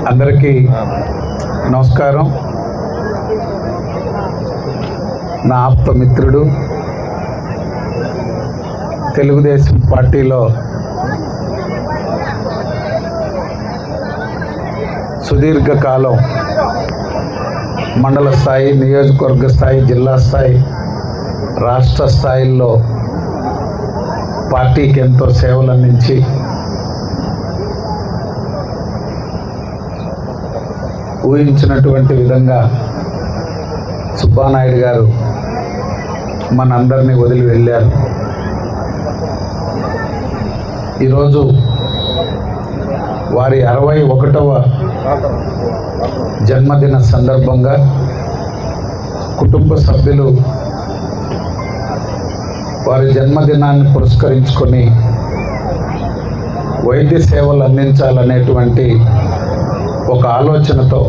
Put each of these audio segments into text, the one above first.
అందరికీ నమస్కారం. నా ఆప్త మిత్రుడు, తెలుగుదేశం పార్టీలో సుదీర్ఘకాలం మండల స్థాయి, నియోజకవర్గ స్థాయి, జిల్లా స్థాయి, రాష్ట్ర స్థాయిల్లో పార్టీకి ఎంతో సేవలు అందించి ఊహించినటువంటి విధంగా సుబ్బానాయుడు గారు మనందరినీ వదిలి వెళ్ళారు. ఈరోజు వారి 61వ జన్మదిన సందర్భంగా కుటుంబ సభ్యులు వారి జన్మదినాన్ని పురస్కరించుకొని వైద్య సేవలు అందించాలనేటువంటి ఒక ఆలోచనతో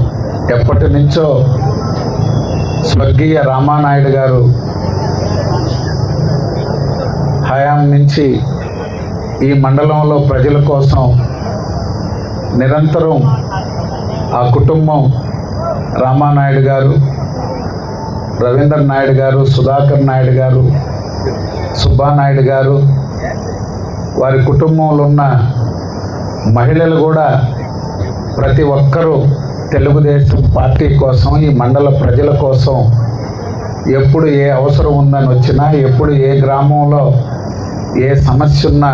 ఎప్పటి నుంచో స్వర్గీయ రామానాయుడు గారు హయాం నుంచి ఈ మండలంలో ప్రజల కోసం నిరంతరం ఆ కుటుంబం, రామానాయుడు గారు, రవీంద్ర నాయుడు గారు, సుధాకర్ నాయుడు గారు, సుబ్బానాయుడు గారు, వారి కుటుంబంలో ఉన్న మహిళలు కూడా ప్రతి ఒక్కరూ తెలుగుదేశం పార్టీ కోసం, ఈ మండల ప్రజల కోసం ఎప్పుడు ఏ అవసరం ఉందని వచ్చినా, ఎప్పుడు ఏ గ్రామంలో ఏ సమస్య ఉన్నా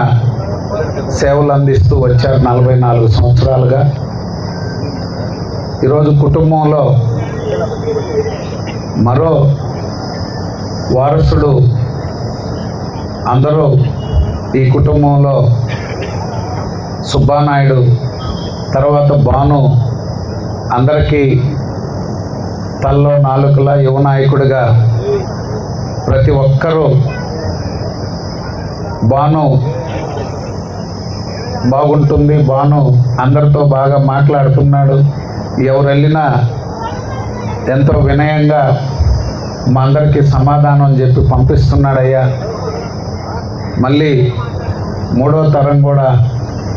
సేవలు అందిస్తూ వచ్చారు 44 సంవత్సరాలుగా. ఈరోజు కుటుంబంలో మరో వారసుడు, అందరూ ఈ కుటుంబంలో సుబ్బానాయుడు తర్వాత భాను అందరికీ తల్లో నాలుకల యువ నాయకుడిగా ప్రతి ఒక్కరూ భాను బాగుంటుంది, భాను అందరితో బాగా మాట్లాడుతున్నాడు, ఎవరు వెళ్ళినా ఎంతో వినయంగా మా అందరికీ సమాధానం చెప్పి పంపిస్తున్నాడయ్యా. మళ్ళీ 3వ తరం కూడా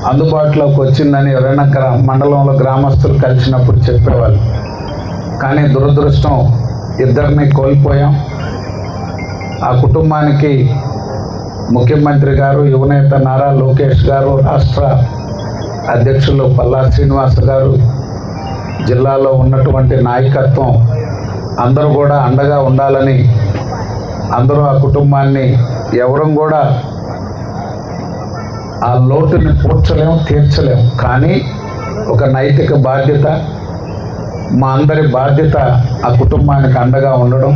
అందుబాటులోకి వచ్చిందని ఎవరైనా మండలంలో గ్రామస్తులు కలిసినప్పుడు చెప్పేవాళ్ళు. కానీ దురదృష్టం, ఇద్దరిని కోల్పోయాం. ఆ కుటుంబానికి ముఖ్యమంత్రి గారు, యువనేత నారా లోకేష్ గారు, రాష్ట్ర అధ్యక్షులు పల్లా శ్రీనివాస్ గారు, జిల్లాలో ఉన్నటువంటి నాయకత్వం అందరూ కూడా అండగా ఉండాలని, అందరూ ఆ కుటుంబాన్ని ఎవరం కూడా ఆ లోటుని పూడ్చలేము, తీర్చలేము. కానీ ఒక నైతిక బాధ్యత, మా అందరి బాధ్యత ఆ కుటుంబానికి అండగా ఉండడం.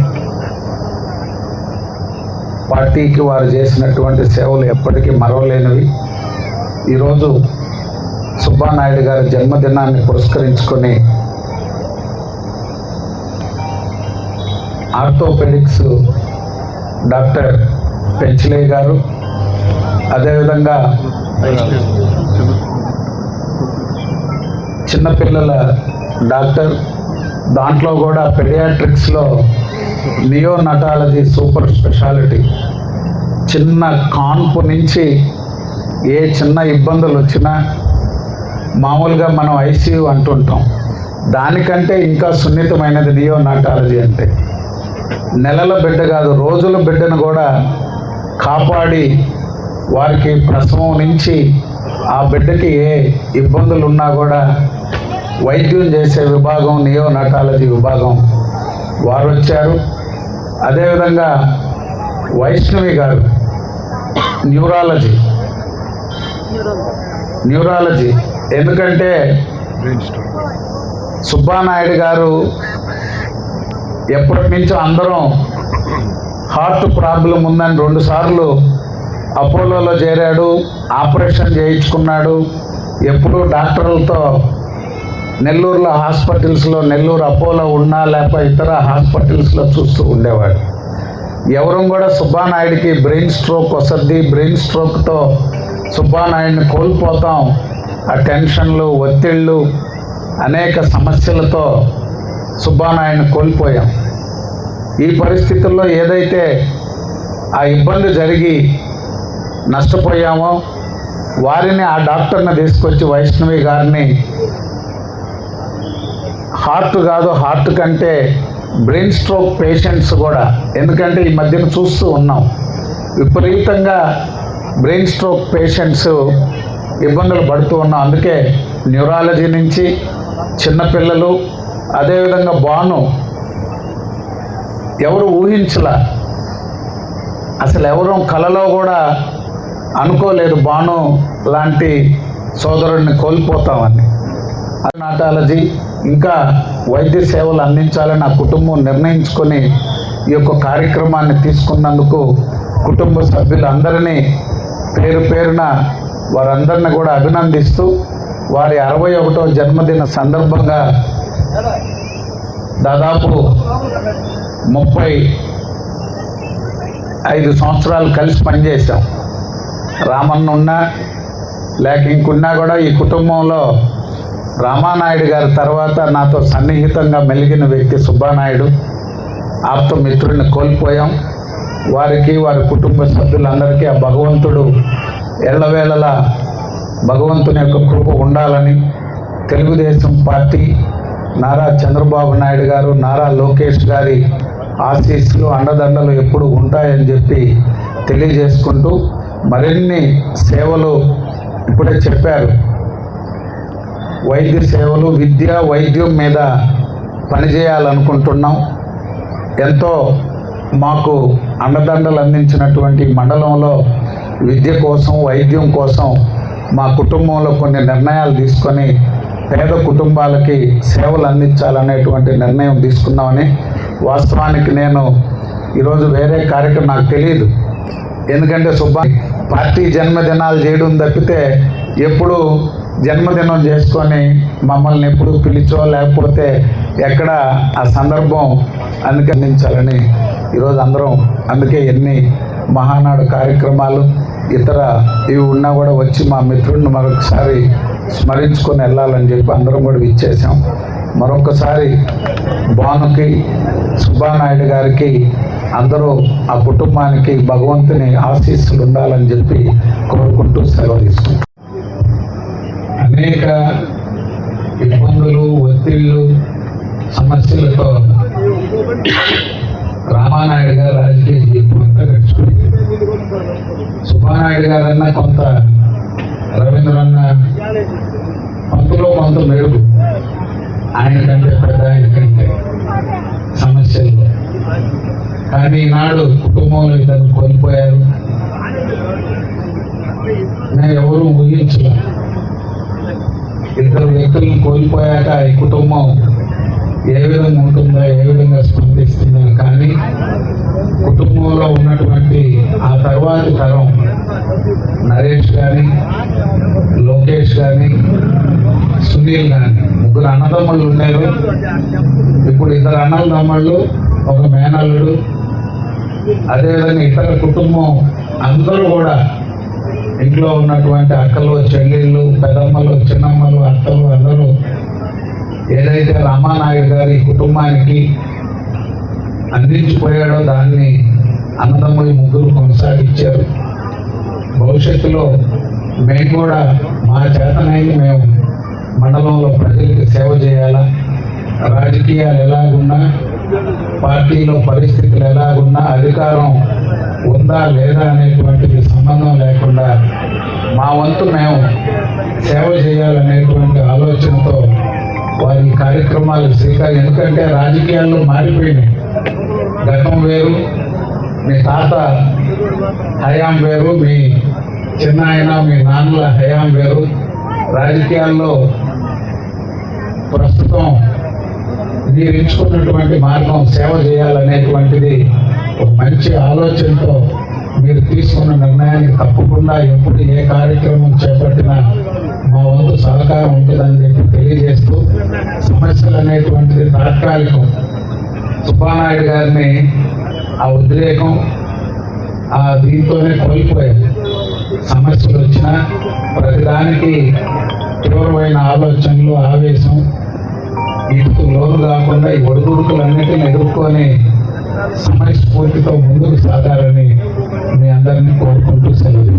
పార్టీకి వారు చేసినటువంటి సేవలు ఎప్పటికీ మరవలేనివి. ఈరోజు సుబ్బానాయుడు గారి జన్మదినాన్ని పురస్కరించుకొని ఆర్థోపెడిక్స్ డాక్టర్ పెంచలే గారు, అదేవిధంగా చిన్నపిల్లల డాక్టర్, దాంట్లో కూడా పెడియాట్రిక్స్లో నియోనటాలజీ సూపర్ స్పెషాలిటీ, చిన్న కాన్పు నుంచి ఏ చిన్న ఇబ్బందులు వచ్చినా మామూలుగా మనం ఐసీయూ అంటుంటాం, దానికంటే ఇంకా సున్నితమైనది నియోనటాలజీ అంటే. నెలల బిడ్డ కాదు, రోజుల బిడ్డను కూడా కాపాడి వారికి ప్రసవం నుంచి ఆ బిడ్డకి ఏ ఇబ్బందులు ఉన్నా కూడా వైద్యం చేసే విభాగం నియోనటాలజీ విభాగం వారు వచ్చారు. అదేవిధంగా వైష్ణవి గారు న్యూరాలజీ ఎందుకంటే సుబ్బానాయుడు గారు ఎప్పటి నుంచో అందరం హార్ట్ ప్రాబ్లం ఉందని 2 సార్లు అపోలోలో చేరాడు, ఆపరేషన్ చేయించుకున్నాడు. ఎప్పుడూ డాక్టర్లతో నెల్లూరులో హాస్పిటల్స్లో, నెల్లూరు అపోలో ఉన్నా లేకపోతే ఇతర హాస్పిటల్స్లో చూస్తూ ఉండేవాడు. ఎవరు కూడా సుబ్బానాయుడికి బ్రెయిన్ స్ట్రోక్ వస్తుంది, బ్రెయిన్ స్ట్రోక్తో సుబ్బానాయుడిని కోల్పోతాం, ఆ టెన్షన్లు, ఒత్తిళ్ళు, అనేక సమస్యలతో సుబ్బానాయుడిని కోల్పోయాం. ఈ పరిస్థితుల్లో ఏదైతే ఆ ఇబ్బంది జరిగి నష్టపోయామో వారిని, ఆ డాక్టర్ని తీసుకొచ్చి వైష్ణవి గారిని హార్ట్ కాదు, హార్ట్ కంటే బ్రెయిన్ స్ట్రోక్ పేషెంట్స్ కూడా, ఎందుకంటే ఈ మధ్యన చూస్తూ ఉన్నాం విపరీతంగా బ్రెయిన్ స్ట్రోక్ పేషెంట్స్ ఇబ్బందులు పడుతూ ఉన్నాం. అందుకే న్యూరాలజీ నుంచి చిన్నపిల్లలు, అదేవిధంగా బాను ఎవరు ఊహించలా, అసలు ఎవరు కలలో కూడా అనుకోలేదు బాను లాంటి సోదరుడిని కోల్పోతామని. నాటాలజీ ఇంకా వైద్య సేవలు అందించాలని నా కుటుంబం నిర్ణయించుకొని ఈ యొక్క కార్యక్రమాన్ని తీసుకున్నందుకు కుటుంబ సభ్యులందరినీ పేరు పేరున వారందరినీ కూడా అభినందిస్తూ, వారి 61వ జన్మదిన సందర్భంగా దాదాపు 35 సంవత్సరాలు కలిసి పనిచేశాం. రామన్న ఉన్నా లేక ఇంకున్నా కూడా ఈ కుటుంబంలో రామానాయుడు గారి తర్వాత నాతో సన్నిహితంగా మెలిగిన వ్యక్తి సుబ్బానాయుడు. ఆప్త మిత్రుడిని కోల్పోయాం. వారికి, వారి కుటుంబ సభ్యులందరికీ ఆ భగవంతుడు ఎల్లవేళలా భగవంతుని యొక్క కృప ఉండాలని, తెలుగుదేశం పార్టీ, నారా చంద్రబాబు నాయుడు గారు, నారా లోకేష్ గారి ఆశీస్సులు, అండదండలు ఎప్పుడు ఉంటాయని చెప్పి తెలియజేసుకుంటూ, మరిన్ని సేవలు ఇప్పుడే చెప్పారు, వైద్య సేవలు, విద్య, వైద్యం మీద పనిచేయాలనుకుంటున్నాం. ఎంతో మాకు అండదండలు అందించినటువంటి మండలంలో విద్య కోసం, వైద్యం కోసం మా కుటుంబంలో కొన్ని నిర్ణయాలు తీసుకొని పేద కుటుంబాలకి సేవలు అందించాలనేటువంటి నిర్ణయం తీసుకున్నామని. వాస్తవానికి నేను ఈరోజు వేరే కార్యక్రమం నాకు తెలియదు, ఎందుకంటే పార్టీ జన్మదినాలు చేయడం తప్పితే ఎప్పుడు జన్మదినం చేసుకొని మమ్మల్ని ఎప్పుడు పిలిచో లేకపోతే ఎక్కడ ఆ సందర్భం అందుకే అందించాలని ఈరోజు అందరం, అందుకే ఎన్ని మహానాడు కార్యక్రమాలు ఇతర ఇవి ఉన్నా కూడా వచ్చి మా మిత్రుడిని మరొకసారి స్మరించుకొని వెళ్ళాలని చెప్పి అందరం కూడా ఇచ్చేసాం. మరొకసారి భానుకి, సుబ్బానాయుడు గారికి, అందరూ ఆ కుటుంబానికి భగవంతుని ఆశీస్సులు ఉండాలని చెప్పి కోరుకుంటూ సెలవు తీసుకుంటాం. అనేక ఇబ్బందులు, ఒత్తిళ్ళు, సమస్యలతో రామానాయుడు గారు రాజకీయ జీవితం అంతా గడిచిపోయింది. సుబ్బానాయుడు గారన్నా కొంత, రవీంద్రన్న కొంతలో కొంత మెరుగు, ఆయన కంటే పెద్ద, ఆయన కంటే సమస్యల్లో. కానీ ఈనాడు కుటుంబంలో ఇద్దరు కోల్పోయారు. నేను ఎవరు ఊహించలే. ఇద్దరు వ్యక్తులను కోల్పోయాక ఈ కుటుంబం ఏ విధంగా ఉంటుందో, ఏ విధంగా స్పందిస్తుందో. కానీ కుటుంబంలో ఉన్నటువంటి ఆ తర్వాతి తరం నరేష్ కానీ, లోకేష్ కానీ, సునీల్ కానీ, 3 అన్నదమ్ముళ్ళు ఉండేవి. ఇప్పుడు 2 అన్నదమ్ముళ్ళు, ఒక మేనల్లుడు, అదేవిధంగా ఇతర కుటుంబం అందరూ కూడా, ఇంట్లో ఉన్నటువంటి అక్కలు, చెల్లెళ్ళు, పెదమ్మలు, చిన్నమ్మలు, అత్తలు అందరూ ఏదైతే రామానాయుడు గారి కుటుంబానికి అందించిపోయాడో దాన్ని అన్నదమ్ములు 3 కొనసాగించారు. భవిష్యత్తులో మేము కూడా మా చేతనైంది మేము మండలంలో ప్రజలకు సేవ చేయాలా, రాజకీయాలు ఎలాగున్నా, పార్టీలో పరిస్థితులు ఎలాగున్నా, అధికారం ఉందా లేదా అనేటువంటిది సంబంధం లేకుండా మా వంతు మేము సేవ చేయాలనేటువంటి ఆలోచనతో వారి కార్యక్రమాలు ఎందుకంటే రాజకీయాల్లో మారిపోయినాయి. గతం వేరు, తాత హయాం వేరు, మీ చిన్న ఆయన మీ నాన్నల హయాం వేరు. రాజకీయాల్లో ప్రస్తుతం మీరు ఎంచుకున్నటువంటి మార్గం సేవ చేయాలనేటువంటిది ఒక మంచి ఆలోచనతో మీరు తీసుకున్న నిర్ణయానికి తప్పకుండా ఎప్పుడు ఏ కార్యక్రమం చేపట్టినా మా వంతు సహకారం ఉంటుందని చెప్పి తెలియజేస్తూ, సమస్యలు అనేటువంటిది తాత్కాలికం. సుబ్బానాయుడు గారిని ఆ ఉద్రేకం దీంతోనే కోల్పోయారు. సమస్యలు వచ్చినా ప్రతిదానికి తీవ్రమైన ఆలోచనలు, ఆవేశం, వీటికి లోను కాకుండా ఈ ఒడిదుడుకులన్నిటిని ఎదుర్కొని సమయస్ఫూర్తితో ముందుకు సాగాలని మీ అందరినీ కోరుకుంటూ సెలవు.